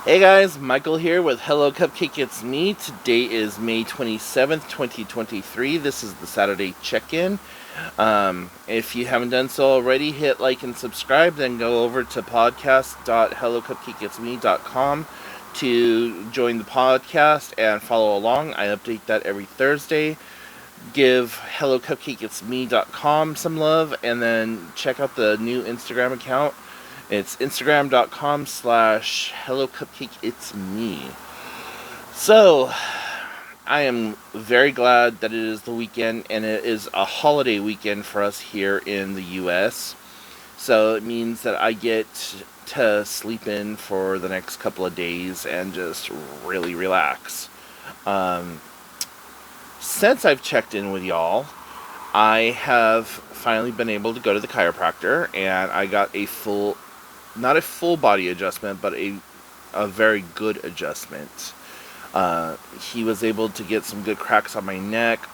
Hey guys, Michael here with Hello Cupcake, it's me. Today is May 27th, 2023. This is the Saturday check-in. If you haven't done so already, hit like and subscribe, then go over to podcast.hellocupcakeitsme.com to join the podcast and follow along. I update that every Thursday. Give hellocupcakeitsme.com some love, and then check out the new Instagram account. It's instagram.com/Hello Cupcake It's Me. So, I am very glad that it is the weekend, and it is a holiday weekend for us here in the US. So, it means that I get to sleep in for the next couple of days and just really relax. Um, since I've checked in with y'all, I have finally been able to go to the chiropractor, and I got not a full body adjustment, but a very good adjustment. He was able to get some good cracks on my neck,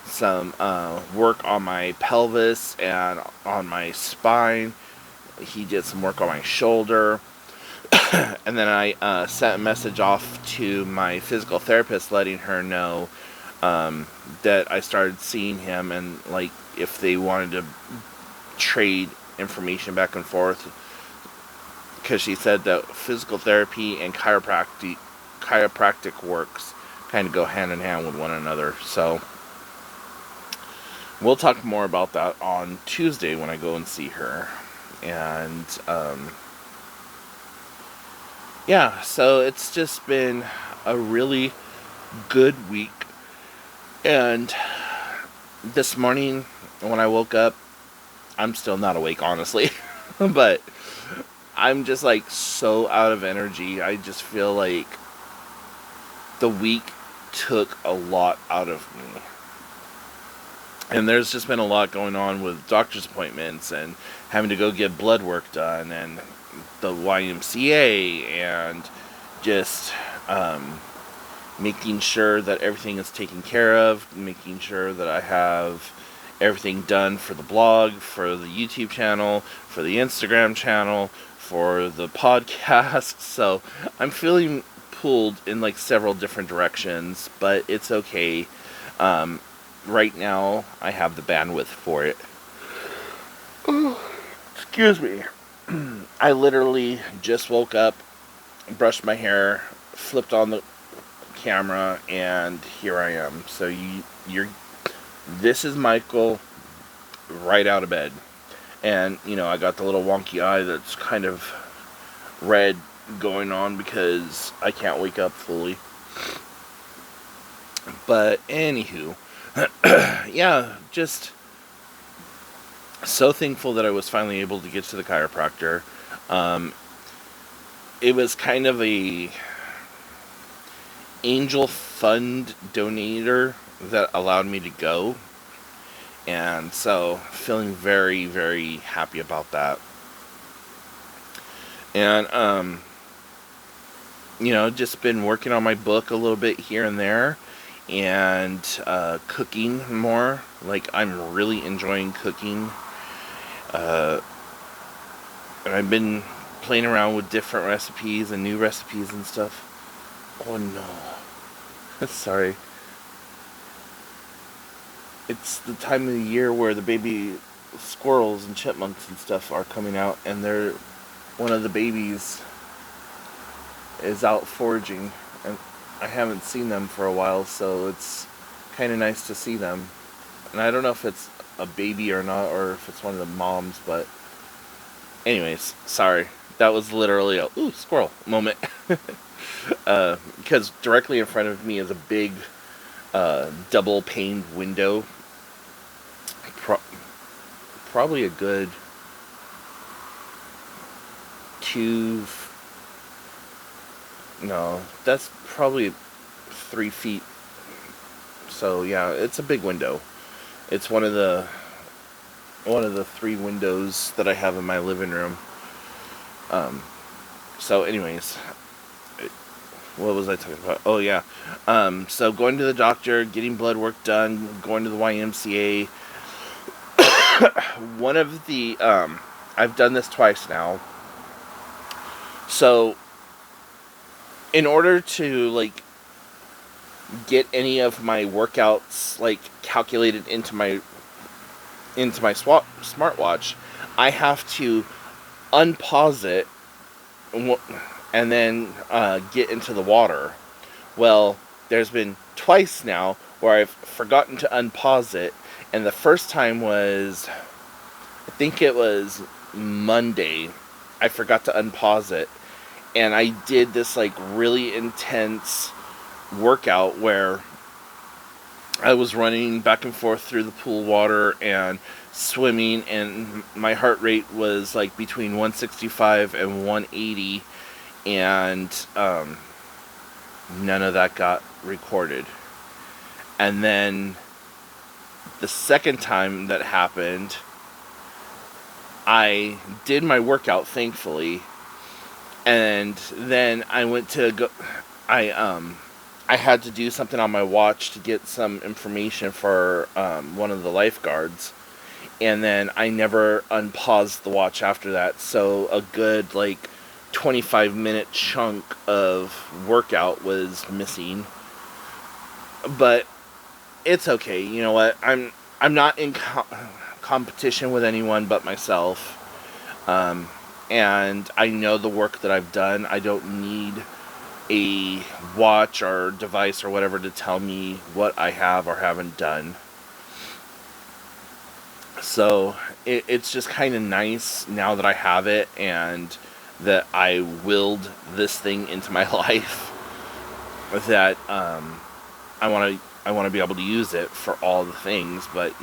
some work on my pelvis and on my spine. He did some work on my shoulder. And then I sent a message off to my physical therapist letting her know that I started seeing him, and like if they wanted to trade information back and forth, because she said that physical therapy and chiropractic works kind of go hand in hand with one another. So we'll talk more about that on Tuesday when I go and see her. And yeah, so it's just been a really good week. And this morning when I woke up, I'm still not awake, honestly. But I'm just like so out of energy. I just feel like the week took a lot out of me. And there's just been a lot going on with doctor's appointments and having to go get blood work done and the YMCA and just making sure that everything is taken care of, making sure that I have everything done for the blog, for the YouTube channel, for the Instagram channel, for the podcast. So I'm feeling pulled in like several different directions, but it's okay. Right now I have the bandwidth for it. Excuse me. I literally just woke up, brushed my hair, flipped on the camera, and here I am. So this is Michael right out of bed. And, I got the little wonky eye that's kind of red going on because I can't wake up fully. But, anywho, yeah, just so thankful that I was finally able to get to the chiropractor. It was kind of a angel fund donator that allowed me to go. And so, feeling very, very happy about that. And, just been working on my book a little bit here and there. And cooking more. Like, I'm really enjoying cooking. And I've been playing around with different recipes and new recipes and stuff. Oh no. Sorry. It's the time of the year where the baby squirrels and chipmunks and stuff are coming out, and one of the babies is out foraging, and I haven't seen them for a while, so it's kind of nice to see them. And I don't know if it's a baby or not, or if it's one of the moms, but anyways, sorry. That was literally a ooh squirrel moment. Because directly in front of me is a big double paned window. Probably a good 2. No, that's probably 3 feet. So yeah, it's a big window. It's one of the 3 windows that I have in my living room. So anyways, what was I talking about? Oh yeah. So going to the doctor, getting blood work done, going to the YMCA. One of the I've done this twice now. So in order to like get any of my workouts like calculated into my smartwatch, I have to unpause it and then get into the water. Well, there's been twice now where I've forgotten to unpause it, and the first time was, I think it was Monday, I forgot to unpause it, and I did this like really intense workout where I was running back and forth through the pool water and swimming, and my heart rate was like between 165 and 180, and none of that got recorded. And then the second time that happened, I did my workout, thankfully, and then I went to go. I had to do something on my watch to get some information for one of the lifeguards, and then I never unpaused the watch after that. So a good like 25-minute chunk of workout was missing. But it's okay. You know what? I'm not in competition with anyone but myself. And I know the work that I've done. I don't need a watch or device or whatever to tell me what I have or haven't done. So it's just kind of nice now that I have it and that I willed this thing into my life, that I want to be able to use it for all the things. But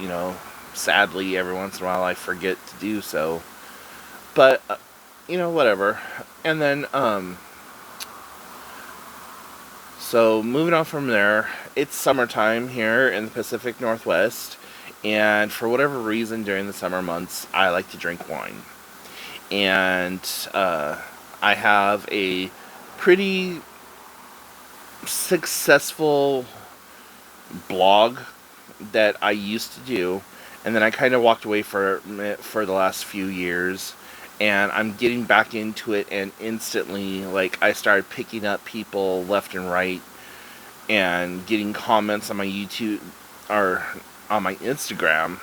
sadly, every once in a while I forget to do so. But whatever. And then so moving on from there, it's summertime here in the Pacific Northwest, and for whatever reason during the summer months, I like to drink wine. And I have a pretty successful blog that I used to do, and then I kind of walked away from it for the last few years, and I'm getting back into it, and instantly, like, I started picking up people left and right and getting comments on my YouTube or on my Instagram.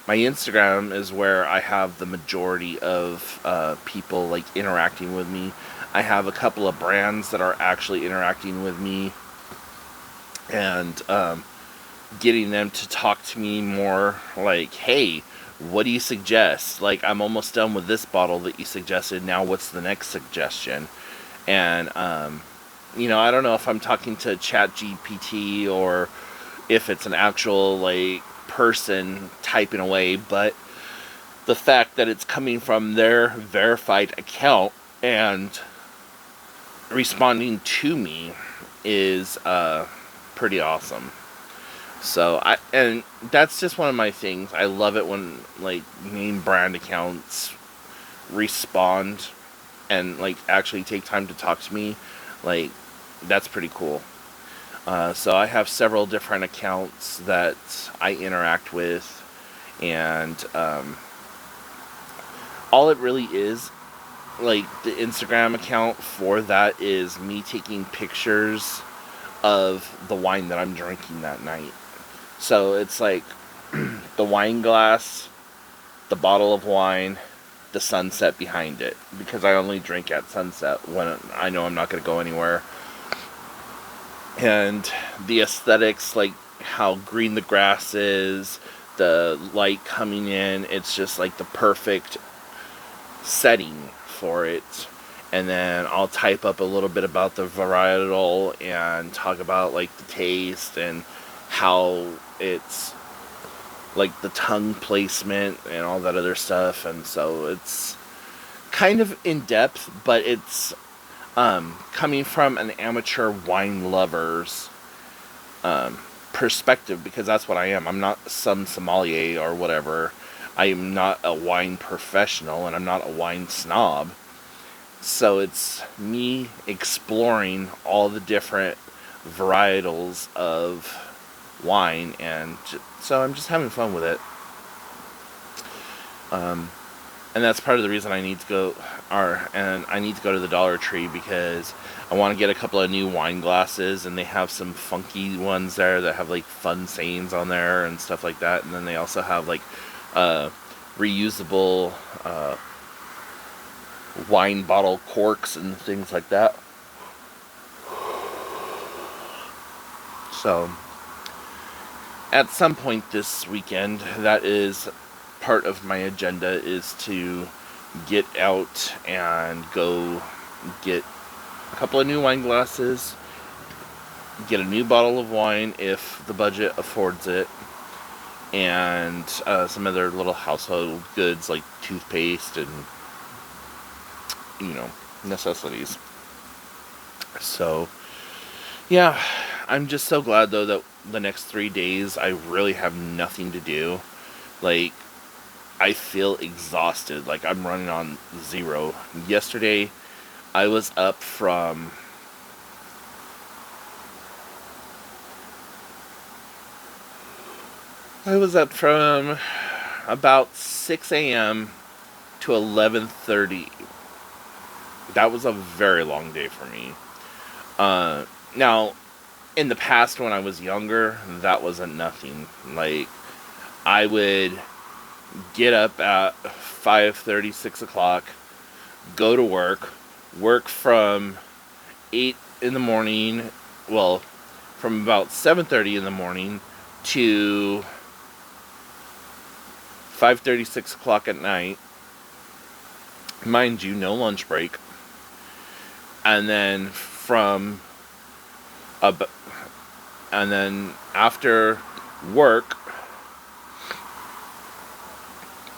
My Instagram is where I have the majority of people like interacting with me. I have a couple of brands that are actually interacting with me, and getting them to talk to me more, like, hey, what do you suggest? Like, I'm almost done with this bottle that you suggested. Now what's the next suggestion? And I don't know if I'm talking to ChatGPT or if it's an actual like person typing away, but the fact that it's coming from their verified account and responding to me is pretty awesome. So and that's just one of my things. I love it when like name brand accounts respond and like actually take time to talk to me. Like, that's pretty cool. So I have several different accounts that I interact with, and all it really is, like, the Instagram account for that is me taking pictures of the wine that I'm drinking that night. So it's like the wine glass, the bottle of wine, the sunset behind it, because I only drink at sunset when I know I'm not going to go anywhere. And the aesthetics, like how green the grass is, the light coming in, it's just like the perfect setting for it. And then I'll type up a little bit about the varietal and talk about like the taste and how it's like the tongue placement and all that other stuff. And so it's kind of in depth, but it's coming from an amateur wine lover's perspective, because that's what I am. I'm not some sommelier or whatever. I am not a wine professional, and I'm not a wine snob. So it's me exploring all the different varietals of wine, and so I'm just having fun with it. And that's part of the reason I need to go, I need to go to the Dollar Tree, because I want to get a couple of new wine glasses, and they have some funky ones there that have like fun sayings on there and stuff like that. And then they also have like reusable wine bottle corks and things like that. So at some point this weekend, that is part of my agenda, is to get out and go get a couple of new wine glasses, get a new bottle of wine if the budget affords it, and some other little household goods like toothpaste and, necessities. So, yeah, I'm just so glad though that the next 3 days I really have nothing to do. Like, I feel exhausted, like I'm running on zero. Yesterday, I was up from about 6 a.m. to 11:30. That was a very long day for me. Now, in the past when I was younger, that wasn't nothing. Like, I would get up at 5:30, 6 o'clock, go to work from 8 in the morning, well, from about 7:30 in the morning to 5:30, 6 o'clock at night. Mind you, no lunch break. And then and then after work,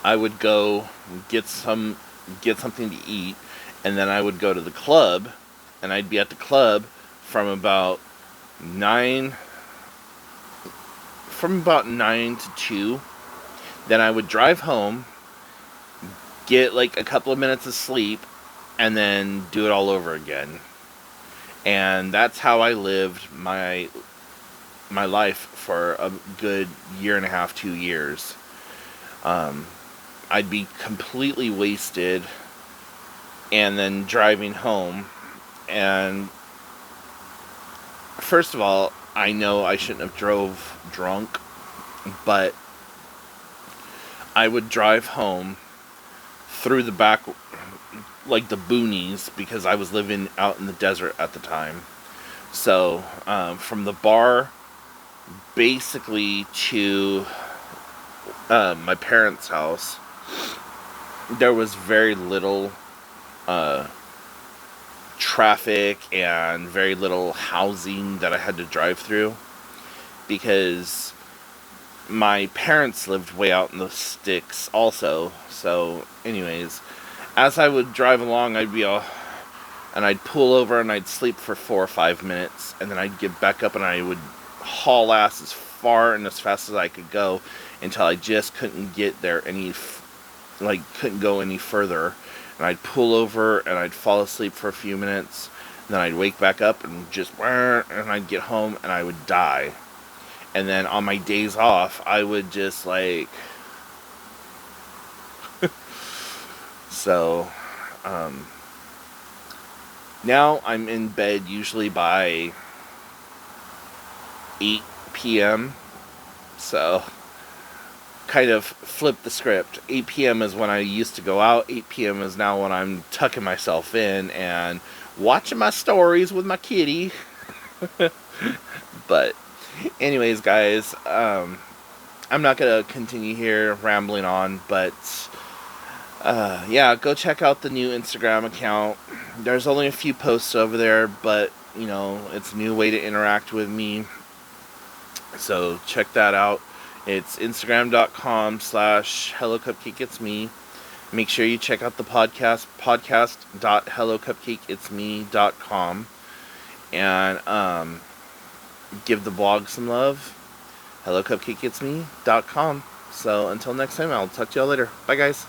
I would go get something to eat, and then I would go to the club, and I'd be at the club from about 9 to 2. Then I would drive home, get like a couple of minutes of sleep, and then do it all over again. And that's how I lived my life for a good year and a half, 2 years. I'd be completely wasted, and then driving home. And first of all, I know I shouldn't have drove drunk, but I would drive home through the back, like the boonies, because I was living out in the desert at the time. So from the bar basically to my parents' house, there was very little traffic and very little housing that I had to drive through, because my parents lived way out in the sticks also. So anyways, as I would drive along, and I'd pull over and I'd sleep for 4 or 5 minutes, and then I'd get back up and I would haul ass as far and as fast as I could go until I just couldn't get there couldn't go any further. And I'd pull over and I'd fall asleep for a few minutes, and then I'd wake back up and and I'd get home and I would die. And then on my days off, I would just so, now I'm in bed usually by 8 p.m. So, kind of flip the script. 8 p.m. is when I used to go out. 8 p.m. is now when I'm tucking myself in and watching my stories with my kitty. But anyways, guys, I'm not going to continue here rambling on, but yeah, go check out the new Instagram account. There's only a few posts over there, but, it's a new way to interact with me. So check that out. It's instagram.com/hellocupcakeitsme. Make sure you check out the podcast.hellocupcakeitsme.com. And give the blog some love. hellocupcakeitsme.com. So until next time, I'll talk to y'all later. Bye, guys.